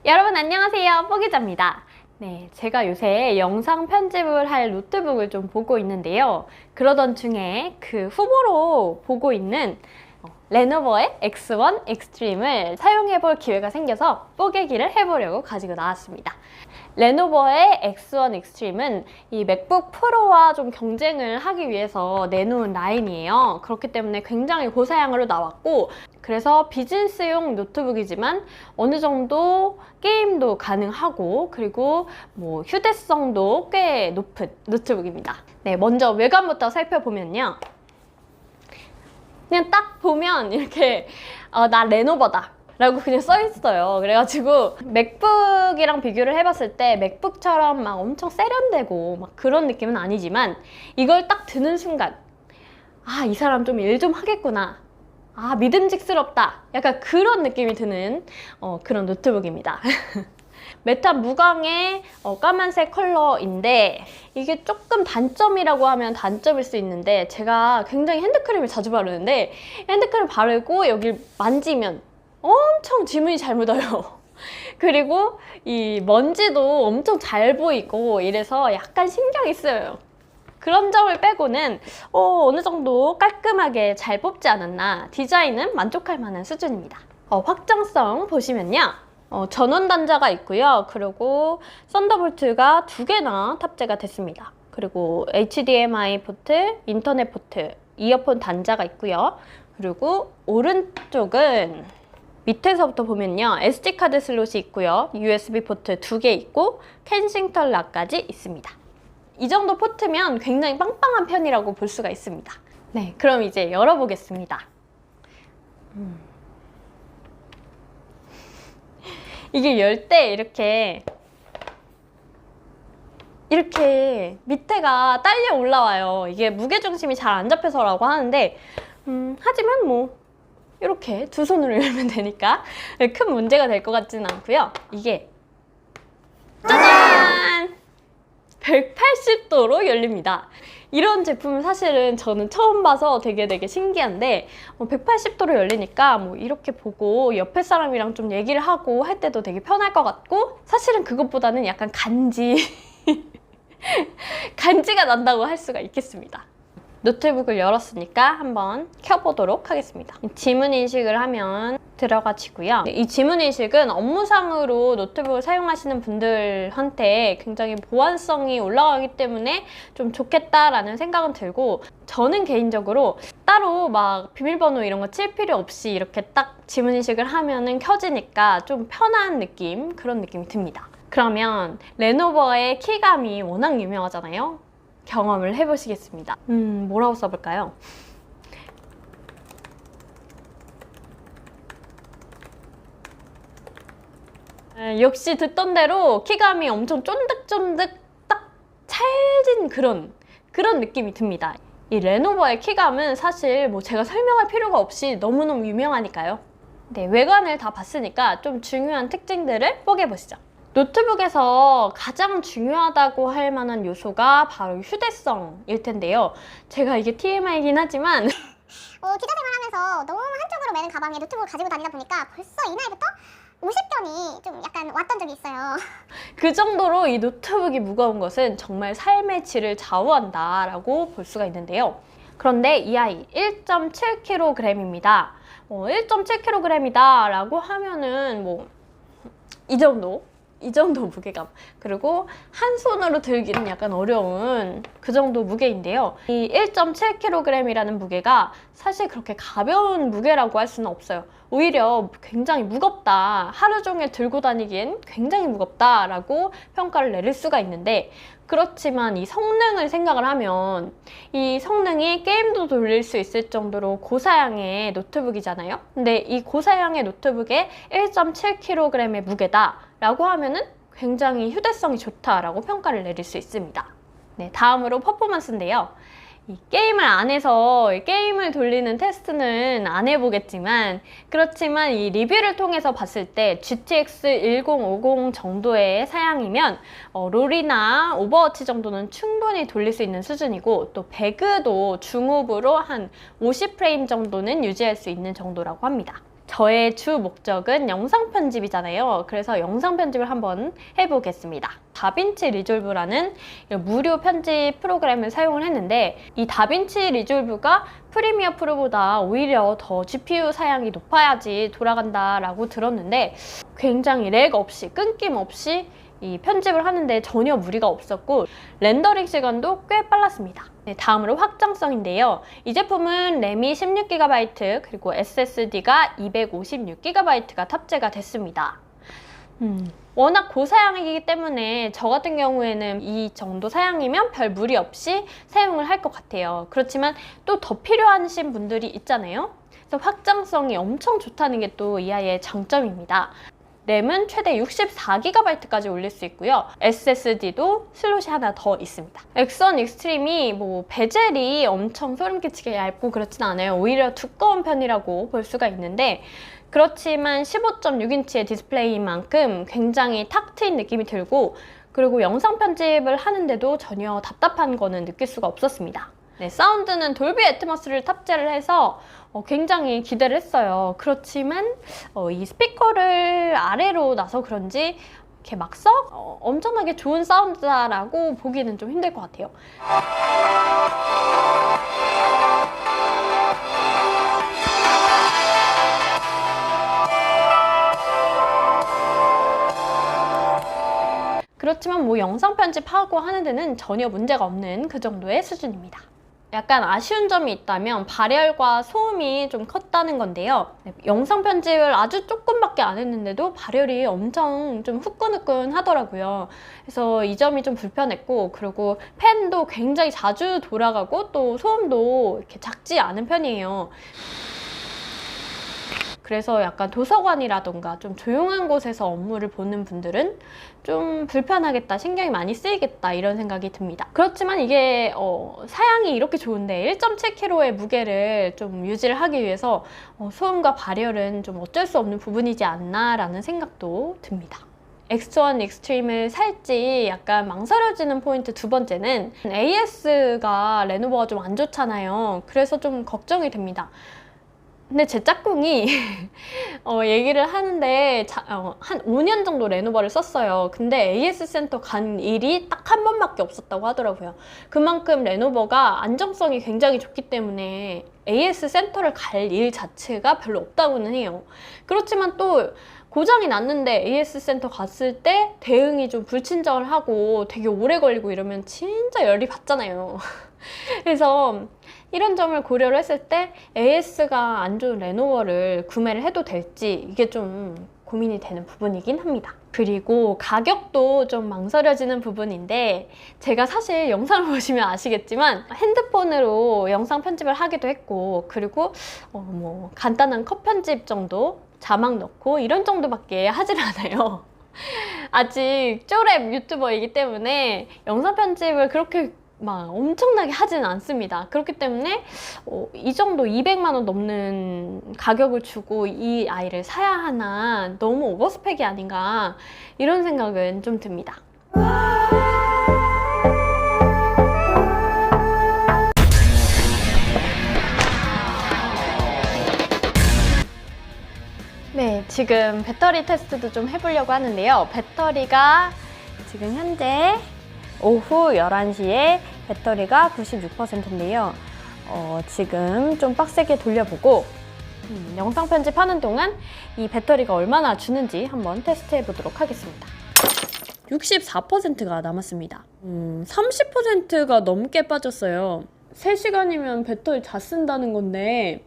여러분 안녕하세요, 뽀기자입니다. 네, 제가 요새 영상 편집을 할 노트북을 좀 보고 있는데요. 그러던 중에 그 후보로 보고 있는 레노버의 X1 익스트림을 사용해볼 기회가 생겨서 뽀개기를 해보려고 가지고 나왔습니다. 레노버의 X1 익스트림은 이 맥북 프로와 좀 경쟁을 하기 위해서 내놓은 라인이에요. 그렇기 때문에 굉장히 고사양으로 나왔고, 그래서 비즈니스용 노트북이지만 어느 정도 게임도 가능하고, 그리고 뭐 휴대성도 꽤 높은 노트북입니다. 네, 먼저 외관부터 살펴보면요. 그냥 딱 보면 이렇게 나 레노버다 라고 그냥 써있어요. 그래가지고 맥북이랑 비교를 해봤을 때 맥북처럼 막 엄청 세련되고 막 그런 느낌은 아니지만, 이걸 딱 드는 순간 이 사람 좀 일 좀 하겠구나, 믿음직스럽다, 약간 그런 느낌이 드는 그런 노트북입니다. 메탈 무광의 까만색 컬러인데, 이게 조금 단점이라고 하면 단점일 수 있는데, 제가 굉장히 핸드크림을 자주 바르는데 핸드크림 바르고 여기 만지면 엄청 지문이 잘 묻어요. 그리고 이 먼지도 엄청 잘 보이고 이래서 약간 신경이 쓰여요. 그런 점을 빼고는 어느 정도 깔끔하게 잘 뽑지 않았나, 디자인은 만족할 만한 수준입니다. 확장성 보시면요, 전원 단자가 있고요. 그리고 썬더볼트가 2개나 탑재가 됐습니다. 그리고 HDMI 포트, 인터넷 포트, 이어폰 단자가 있고요. 그리고 오른쪽은 밑에서부터 보면요, SD카드 슬롯이 있고요. USB 포트 2개 있고 켄싱턴 락까지 있습니다. 이 정도 포트면 굉장히 빵빵한 편이라고 볼 수가 있습니다. 네, 그럼 이제 열어보겠습니다. 이게 열 때 이렇게 밑에가 딸려 올라와요. 이게 무게중심이 잘 안 잡혀서라고 하는데, 하지만 뭐 이렇게 두 손으로 열면 되니까 큰 문제가 될 것 같지는 않고요. 이게 짜잔! 180도로 열립니다. 이런 제품은 사실은 저는 처음 봐서 되게 신기한데, 180도로 열리니까 뭐 이렇게 보고 옆에 사람이랑 좀 얘기를 하고 할 때도 되게 편할 것 같고, 사실은 그것보다는 약간 간지가 난다고 할 수가 있겠습니다. 노트북을 열었으니까 한번 켜보도록 하겠습니다. 지문 인식을 하면 들어가지고요. 이 지문 인식은 업무상으로 노트북을 사용하시는 분들한테 굉장히 보안성이 올라가기 때문에 좀 좋겠다라는 생각은 들고, 저는 개인적으로 따로 막 비밀번호 이런 거 칠 필요 없이 이렇게 딱 지문 인식을 하면은 켜지니까 좀 편한 느낌, 그런 느낌이 듭니다. 그러면 레노버의 키감이 워낙 유명하잖아요. 경험을 해보시겠습니다. 뭐라고 써볼까요? 역시 듣던 대로 키감이 엄청 쫀득쫀득 딱 찰진 그런 느낌이 듭니다. 이 레노버의 키감은 사실 뭐 제가 설명할 필요가 없이 너무너무 유명하니까요. 네, 외관을 다 봤으니까 좀 중요한 특징들을 뽀개보시죠. 노트북에서 가장 중요하다고 할 만한 요소가 바로 휴대성일 텐데요. 제가 이게 TMI이긴 하지만 기자 생활하면서 너무 한쪽으로 매는 가방에 노트북을 가지고 다니다 보니까 벌써 이날부터 50견이 좀 약간 왔던 적이 있어요. 그 정도로 이 노트북이 무거운 것은 정말 삶의 질을 좌우한다라고 볼 수가 있는데요. 그런데 이 아이 1.7kg입니다. 1.7kg이다 라고 하면은 뭐 이 정도 무게감, 그리고 한 손으로 들기는 약간 어려운 그 정도 무게인데요. 이 1.7kg이라는 무게가 사실 그렇게 가벼운 무게라고 할 수는 없어요. 오히려 굉장히 무겁다, 하루 종일 들고 다니기엔 굉장히 무겁다라고 평가를 내릴 수가 있는데, 그렇지만 이 성능을 생각을 하면 이 성능이 게임도 돌릴 수 있을 정도로 고사양의 노트북이잖아요. 근데 이 고사양의 노트북에 1.7kg의 무게다 라고 하면은 굉장히 휴대성이 좋다라고 평가를 내릴 수 있습니다. 네, 다음으로 퍼포먼스인데요. 이 게임을 안 해서 게임을 돌리는 테스트는 안 해보겠지만, 그렇지만 이 리뷰를 통해서 봤을 때 GTX 1050 정도의 사양이면 롤이나 오버워치 정도는 충분히 돌릴 수 있는 수준이고, 또 배그도 중업으로 한 50프레임 정도는 유지할 수 있는 정도라고 합니다. 저의 주 목적은 영상 편집이잖아요. 그래서 영상 편집을 한번 해보겠습니다. 다빈치 리졸브라는 무료 편집 프로그램을 사용을 했는데 이 다빈치 리졸브가 프리미어 프로보다 오히려 더 GPU 사양이 높아야지 돌아간다라고 들었는데 굉장히 렉 없이 끊김없이 이 편집을 하는데 전혀 무리가 없었고 렌더링 시간도 꽤 빨랐습니다. 네, 다음으로 확장성인데요. 이 제품은 램이 16GB 그리고 SSD가 256GB가 탑재가 됐습니다. 워낙 고사양이기 때문에 저 같은 경우에는 이 정도 사양이면 별 무리 없이 사용을 할 것 같아요. 그렇지만 또 더 필요하신 분들이 있잖아요. 그래서 확장성이 엄청 좋다는 게 또 이 아이의 장점입니다. 램은 최대 64GB까지 올릴 수 있고요. SSD도 슬롯이 하나 더 있습니다. 엑선 익스트림이 뭐 베젤이 엄청 소름 끼치게 얇고 그렇진 않아요. 오히려 두꺼운 편이라고 볼 수가 있는데 그렇지만 15.6인치의 디스플레이인 만큼 굉장히 탁 트인 느낌이 들고 그리고 영상 편집을 하는데도 전혀 답답한 거는 느낄 수가 없었습니다. 네, 사운드는 돌비 애트모스를 탑재를 해서 굉장히 기대를 했어요. 그렇지만 이 스피커를 아래로 놔서 그런지 이렇게 막서 엄청나게 좋은 사운드다라고 보기는 좀 힘들 것 같아요. 그렇지만 뭐 영상 편집하고 하는 데는 전혀 문제가 없는 그 정도의 수준입니다. 약간 아쉬운 점이 있다면 발열과 소음이 좀 컸다는 건데요. 영상 편집을 아주 조금밖에 안 했는데도 발열이 엄청 좀 후끈후끈 하더라고요. 그래서 이 점이 좀 불편했고 그리고 팬도 굉장히 자주 돌아가고 또 소음도 이렇게 작지 않은 편이에요. 그래서 약간 도서관이라던가 좀 조용한 곳에서 업무를 보는 분들은 좀 불편하겠다, 신경이 많이 쓰이겠다 이런 생각이 듭니다. 그렇지만 이게 사양이 이렇게 좋은데 1.7kg의 무게를 좀 유지를 하기 위해서 소음과 발열은 좀 어쩔 수 없는 부분이지 않나 라는 생각도 듭니다. X1 익스트림을 살지 약간 망설여지는 포인트 두 번째는 AS가 레노버가 좀 안 좋잖아요. 그래서 좀 걱정이 됩니다. 근데 제 짝꿍이 얘기를 하는데 한 5년 정도 레노버를 썼어요. 근데 AS 센터 간 일이 딱 한 번밖에 없었다고 하더라고요. 그만큼 레노버가 안정성이 굉장히 좋기 때문에 AS 센터를 갈 일 자체가 별로 없다고는 해요. 그렇지만 또 고장이 났는데 AS 센터 갔을 때 대응이 좀 불친절을 하고 되게 오래 걸리고 이러면 진짜 열이 받잖아요. 그래서 이런 점을 고려를 했을 때 AS가 안 좋은 레노버를 구매를 해도 될지 이게 좀 고민이 되는 부분이긴 합니다. 그리고 가격도 좀 망설여지는 부분인데 제가 사실 영상을 보시면 아시겠지만 핸드폰으로 영상 편집을 하기도 했고 그리고 뭐 간단한 컷 편집 정도 자막 넣고 이런 정도밖에 하질 않아요. 아직 쪼렙 유튜버이기 때문에 영상 편집을 그렇게 막 엄청나게 하지는 않습니다. 그렇기 때문에 이 정도 200만 원 넘는 가격을 주고 이 아이를 사야 하나 너무 오버스펙이 아닌가 이런 생각은 좀 듭니다. 네, 지금 배터리 테스트도 좀 해보려고 하는데요. 배터리가 지금 현재 오후 11시에 배터리가 96%인데요. 지금 좀 빡세게 돌려보고 영상 편집하는 동안 이 배터리가 얼마나 주는지 한번 테스트해 보도록 하겠습니다. 64%가 남았습니다. 30%가 넘게 빠졌어요. 3시간이면 배터리 다 쓴다는 건데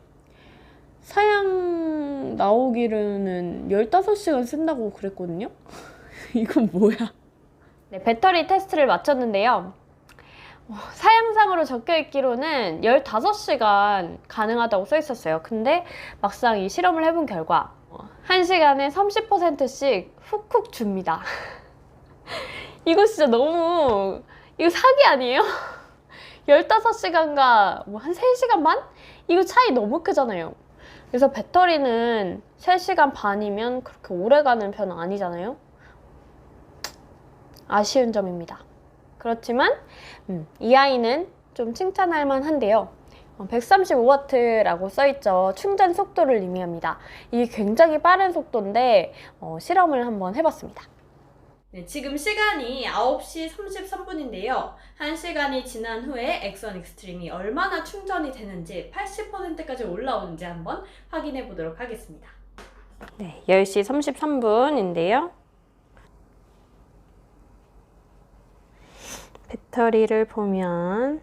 사양 나오기로는 15시간 쓴다고 그랬거든요? 이건 뭐야? 네, 배터리 테스트를 마쳤는데요. 사양상으로 적혀있기로는 15시간 가능하다고 써있었어요. 근데 막상 이 실험을 해본 결과 1시간에 30%씩 훅훅 줍니다. 이거 진짜 너무 이거 사기 아니에요? 15시간과 뭐 한 3시간 반? 이거 차이 너무 크잖아요. 그래서 배터리는 3시간 반이면 그렇게 오래 가는 편은 아니잖아요. 아쉬운 점입니다. 그렇지만 이 아이는 좀 칭찬할 만한데요. 135W라고 써있죠. 충전 속도를 의미합니다. 이게 굉장히 빠른 속도인데 실험을 한번 해봤습니다. 네, 지금 시간이 9시 33분인데요. 1시간이 지난 후에 엑스원 익스트림이 얼마나 충전이 되는지 80%까지 올라오는지 한번 확인해 보도록 하겠습니다. 네, 10시 33분인데요. 배터리를 보면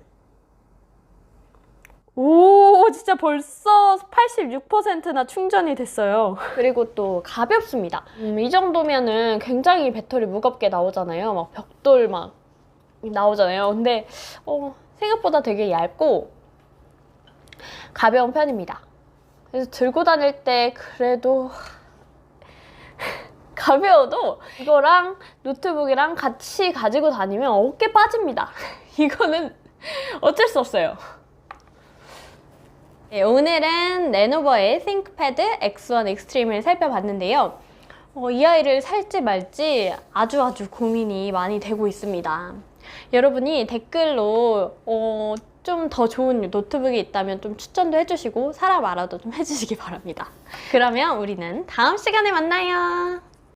오, 진짜 벌써 86%나 충전이 됐어요. 그리고 또 가볍습니다. 이 정도면은 굉장히 배터리 무겁게 나오잖아요. 막 벽돌 막 나오잖아요. 근데 생각보다 되게 얇고 가벼운 편입니다. 그래서 들고 다닐 때 그래도 가벼워도 이거랑 노트북이랑 같이 가지고 다니면 어깨 빠집니다. 이거는 어쩔 수 없어요. 네, 오늘은 레노버의 띵크패드 X1 익스트림을 살펴봤는데요. 이 아이를 살지 말지 아주 고민이 많이 되고 있습니다. 여러분이 댓글로 좀 더 좋은 노트북이 있다면 좀 추천도 해주시고 사라 말아도 좀 해주시기 바랍니다. 그러면 우리는 다음 시간에 만나요.